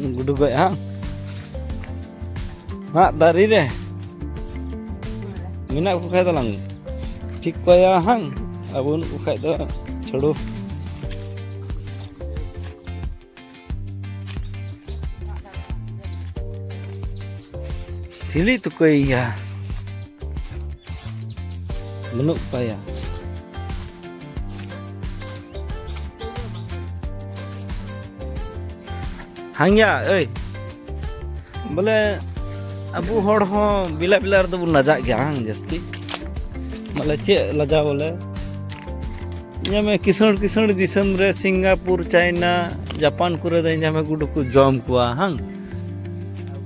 गुडू गए हाँ हाँ दारी रे मिना को खाय तलांग ठीक पाया हang abun ko khay do छोड़ो Cili tu ko iya menuk paya hang ya euy bole abu hor ho bila bila do bun lajak gya hang jasti mala che laja bole nyame kisan kisan disam re Singapore China Japan kore da nyame gudu ko jom kuwa hang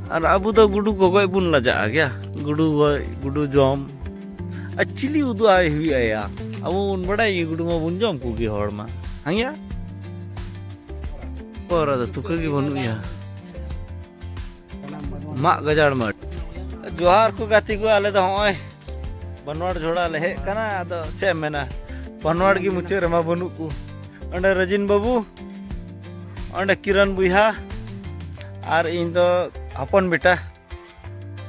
ar abu do gudu ko goi bun laja gya gudu goi gudu jom actually udu ai hui aya abu bun badai gudu ma bun jom ku gi hor ma hang ya pora da tuka gi bonu ya mak gajar mat johar ko gati ko ale da hoy banwar jhoda le he kana ado che mena banwar gi muche rema banu ku onde Rajin babu onde Kiran buiha ar in do apon beta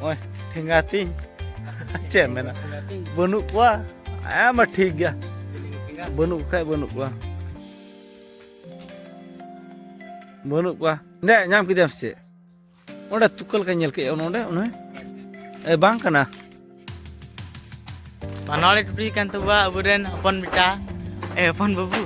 oy thingati che mena banu kwa ama thik gya banu khai banu kwa ne nyam kidam se onde tukal ka nyel ke onde e bang kana Manol itu kan tuh abudan apon bita apon babu